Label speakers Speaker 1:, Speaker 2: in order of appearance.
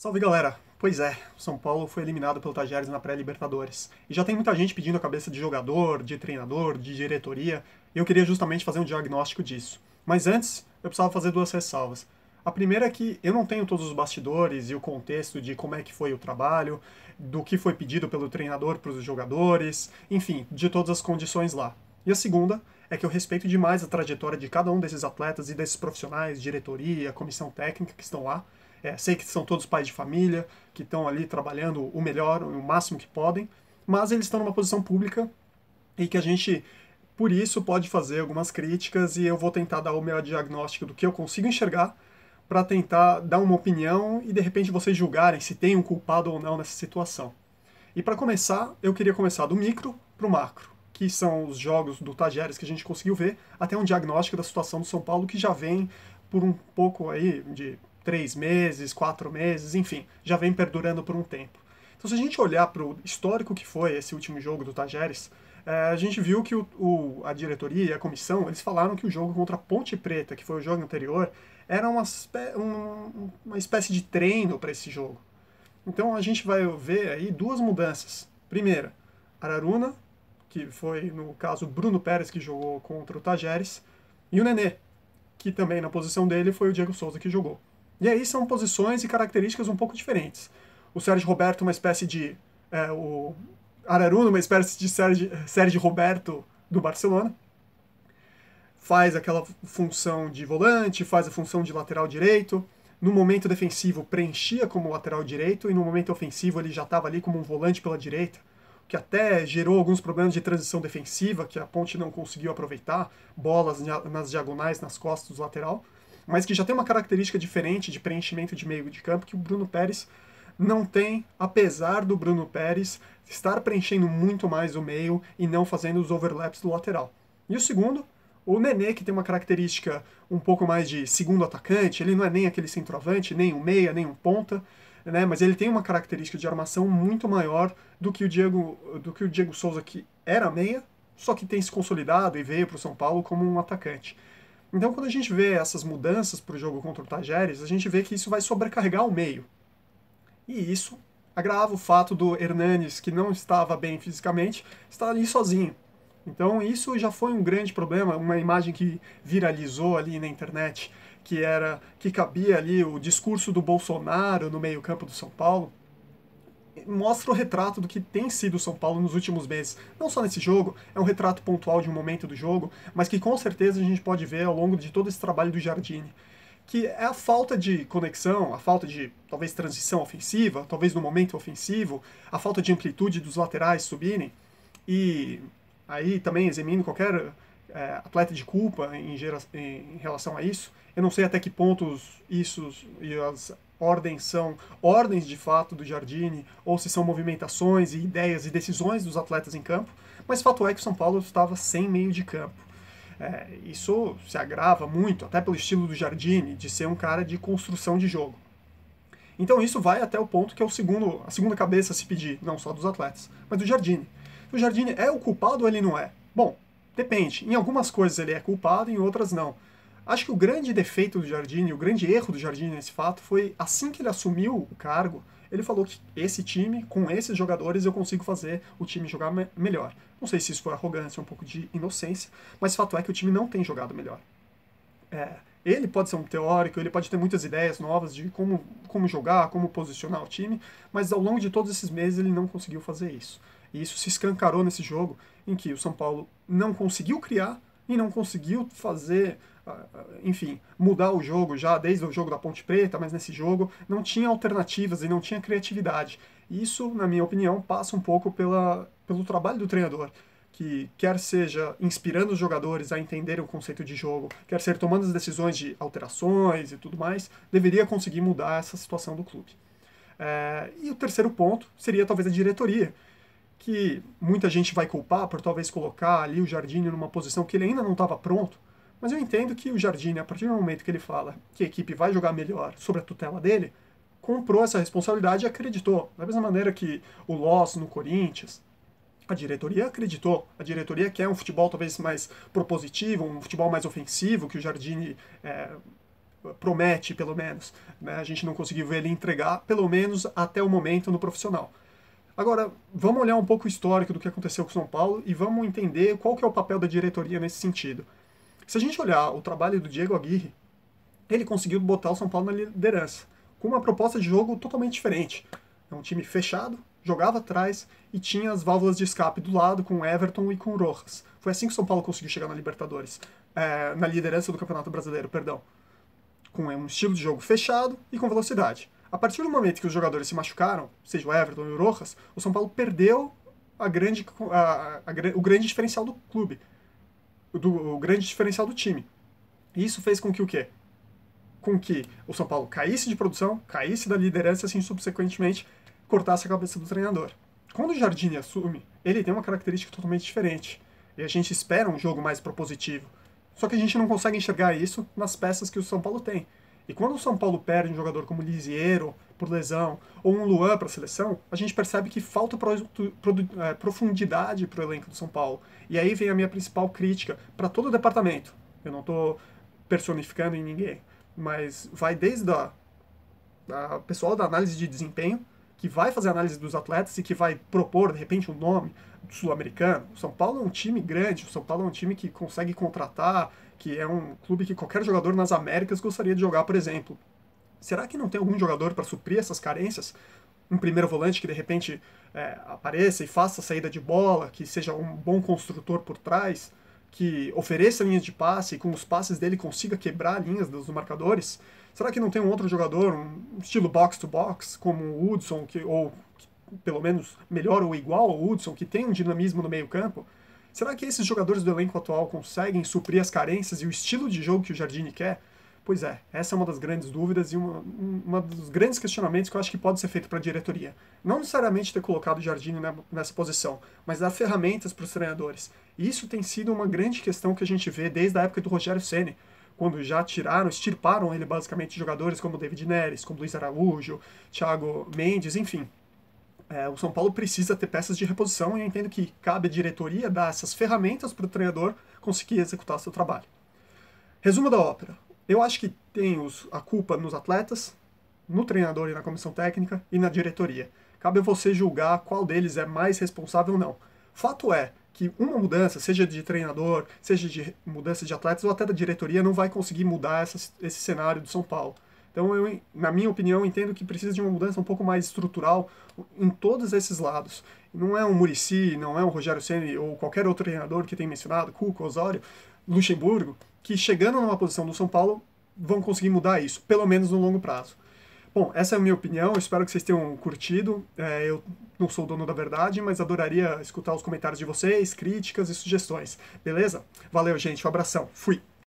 Speaker 1: Salve galera! Pois é, o São Paulo foi eliminado pelo Tajeres na pré-Libertadores. E já tem muita gente pedindo a cabeça de jogador, de treinador, de diretoria, e eu queria justamente fazer um diagnóstico disso. Mas antes, eu precisava fazer duas ressalvas. A primeira é que eu não tenho todos os bastidores e o contexto de como é que foi o trabalho, do que foi pedido pelo treinador para os jogadores, enfim, de todas as condições lá. E a segunda é que eu respeito demais a trajetória de cada um desses atletas e desses profissionais, diretoria, comissão técnica que estão lá. Sei que são todos pais de família, que estão ali trabalhando o melhor, o máximo que podem, mas eles estão numa posição pública e que a gente, por isso, pode fazer algumas críticas e eu vou tentar dar o meu diagnóstico do que eu consigo enxergar para tentar dar uma opinião e de repente vocês julgarem se tem um culpado ou não nessa situação. E para começar, eu queria começar do micro para o macro, que são os jogos do Tajeres que a gente conseguiu ver, até um diagnóstico da situação do São Paulo que já vem por um pouco aí de 3 meses, 4 meses, enfim, já vem perdurando por um tempo. Então, se a gente olhar para o histórico que foi esse último jogo do Tajeres, a gente viu que a diretoria e a comissão, eles falaram que o jogo contra a Ponte Preta, que foi o jogo anterior, era uma espécie de treino para esse jogo. Então a gente vai ver aí duas mudanças. Primeira, Araruna, que foi, no caso, Bruno Pérez, que jogou contra o Tajeres, e o Nenê, que também na posição dele foi o Diego Souza que jogou. E aí são posições e características um pouco diferentes. O Sérgio Roberto, uma espécie de. O Araruna, uma espécie de Sérgio Roberto do Barcelona. Faz aquela função de volante, faz a função de lateral direito. No momento defensivo, preenchia como lateral direito, e no momento ofensivo, ele já estava ali como um volante pela direita, que até gerou alguns problemas de transição defensiva, que a Ponte não conseguiu aproveitar, bolas nas diagonais, nas costas do lateral, mas que já tem uma característica diferente de preenchimento de meio de campo que o Bruno Pérez não tem, apesar do Bruno Pérez estar preenchendo muito mais o meio e não fazendo os overlaps do lateral. E o segundo, o Nenê, que tem uma característica um pouco mais de segundo atacante, ele não é nem aquele centroavante, nem um meia, nem um ponta, né, mas ele tem uma característica de armação muito maior do que o Diego Souza, que era meia, só que tem se consolidado e veio para o São Paulo como um atacante. Então, quando a gente vê essas mudanças para o jogo contra o Tajeres, a gente vê que isso vai sobrecarregar o meio. E isso agrava o fato do Hernanes, que não estava bem fisicamente, estar ali sozinho. Então isso já foi um grande problema, uma imagem que viralizou ali na internet, que cabia ali o discurso do Bolsonaro no meio-campo do São Paulo, mostra o retrato do que tem sido o São Paulo nos últimos meses. Não só nesse jogo, é um retrato pontual de um momento do jogo, mas que com certeza a gente pode ver ao longo de todo esse trabalho do Jardine, que é a falta de conexão, a falta de talvez transição ofensiva, talvez no momento ofensivo, a falta de amplitude dos laterais subirem, e aí também eximindo qualquer atleta de culpa em relação a isso. Eu não sei até que pontos isso e as ordens são ordens de fato do Jardine, ou se são movimentações e ideias e decisões dos atletas em campo, mas fato é que o São Paulo estava sem meio de campo. Isso se agrava muito, até pelo estilo do Jardine, de ser um cara de construção de jogo. Então isso vai até o ponto que é a segunda cabeça a se pedir, não só dos atletas, mas do Jardine. O Jardine é o culpado ou ele não é? Bom, depende. Em algumas coisas ele é culpado, em outras não. Acho que o grande defeito do Jardine, o grande erro do Jardine nesse fato foi assim que ele assumiu o cargo, ele falou que esse time, com esses jogadores, eu consigo fazer o time jogar melhor. Não sei se isso foi arrogância, um pouco de inocência, mas fato é que o time não tem jogado melhor. Ele pode ser um teórico, ele pode ter muitas ideias novas de como jogar, como posicionar o time, mas ao longo de todos esses meses ele não conseguiu fazer isso. E isso se escancarou nesse jogo, em que o São Paulo não conseguiu criar e não conseguiu fazer, enfim, mudar o jogo já desde o jogo da Ponte Preta, mas nesse jogo não tinha alternativas e não tinha criatividade. E isso, na minha opinião, passa um pouco pelo trabalho do treinador, que quer seja inspirando os jogadores a entenderem o conceito de jogo, quer ser tomando as decisões de alterações e tudo mais, deveria conseguir mudar essa situação do clube. E o terceiro ponto seria talvez a diretoria, que muita gente vai culpar por talvez colocar ali o Jardine numa posição que ele ainda não estava pronto, mas eu entendo que o Jardine, a partir do momento que ele fala que a equipe vai jogar melhor sob a tutela dele, comprou essa responsabilidade e acreditou. Da mesma maneira que o Loss no Corinthians, a diretoria acreditou. A diretoria quer um futebol talvez mais propositivo, um futebol mais ofensivo, que o Jardine promete, pelo menos. Né? A gente não conseguiu ver ele entregar, pelo menos até o momento, no profissional. Agora, vamos olhar um pouco o histórico do que aconteceu com o São Paulo e vamos entender qual que é o papel da diretoria nesse sentido. Se a gente olhar o trabalho do Diego Aguirre, ele conseguiu botar o São Paulo na liderança, com uma proposta de jogo totalmente diferente. É um time fechado, jogava atrás e tinha as válvulas de escape do lado com o Everton e com o Rojas. Foi assim que o São Paulo conseguiu chegar na Libertadores, na liderança do Campeonato Brasileiro, perdão. Com um estilo de jogo fechado e com velocidade. A partir do momento que os jogadores se machucaram, seja o Everton e o Rojas, o São Paulo perdeu o grande diferencial do clube, o grande diferencial do time. E isso fez com que o quê? Com que o São Paulo caísse de produção, caísse da liderança e assim subsequentemente cortasse a cabeça do treinador. Quando o Jardine assume, ele tem uma característica totalmente diferente. E a gente espera um jogo mais propositivo. Só que a gente não consegue enxergar isso nas peças que o São Paulo tem. E quando o São Paulo perde um jogador como Lisiero, por lesão, ou um Luan para a seleção, a gente percebe que falta profundidade para o elenco do São Paulo. E aí vem a minha principal crítica para todo o departamento. Eu não estou personificando em ninguém, mas vai desde a pessoal da análise de desempenho, que vai fazer a análise dos atletas e que vai propor, de repente, um nome sul-americano. O São Paulo é um time grande, o São Paulo é um time que consegue contratar, que é um clube que qualquer jogador nas Américas gostaria de jogar, por exemplo. Será que não tem algum jogador para suprir essas carências? Um primeiro volante que, de repente, apareça e faça a saída de bola, que seja um bom construtor por trás, que ofereça linhas de passe e com os passes dele consiga quebrar linhas dos marcadores? Será que não tem um outro jogador, um estilo box-to-box, como o Hudson, ou pelo menos melhor ou igual ao Hudson, que tem um dinamismo no meio-campo? Será que esses jogadores do elenco atual conseguem suprir as carências e o estilo de jogo que o Jardine quer? Pois é, essa é uma das grandes dúvidas e uma dos grandes questionamentos que eu acho que pode ser feito para a diretoria. Não necessariamente ter colocado o Jardine nessa posição, mas dar ferramentas para os treinadores. E isso tem sido uma grande questão que a gente vê desde a época do Rogério Ceni, quando já extirparam ele basicamente de jogadores como David Neres, como Luiz Araújo, Thiago Mendes, enfim. O São Paulo precisa ter peças de reposição e eu entendo que cabe à diretoria dar essas ferramentas para o treinador conseguir executar seu trabalho. Resumo da ópera. Eu acho que tem a culpa nos atletas, no treinador e na comissão técnica e na diretoria. Cabe a você julgar qual deles é mais responsável ou não. Fato é que uma mudança, seja de treinador, seja de mudança de atletas ou até da diretoria, não vai conseguir mudar esse cenário do São Paulo. Então, na minha opinião, entendo que precisa de uma mudança um pouco mais estrutural em todos esses lados. Não é um Muricy, não é um Rogério Ceni ou qualquer outro treinador que tem mencionado, Cuca, Osório, Luxemburgo, que chegando numa posição do São Paulo vão conseguir mudar isso, pelo menos no longo prazo. Bom, essa é a minha opinião, espero que vocês tenham curtido. Eu não sou o dono da verdade, mas adoraria escutar os comentários de vocês, críticas e sugestões. Beleza? Valeu, gente, um abração. Fui!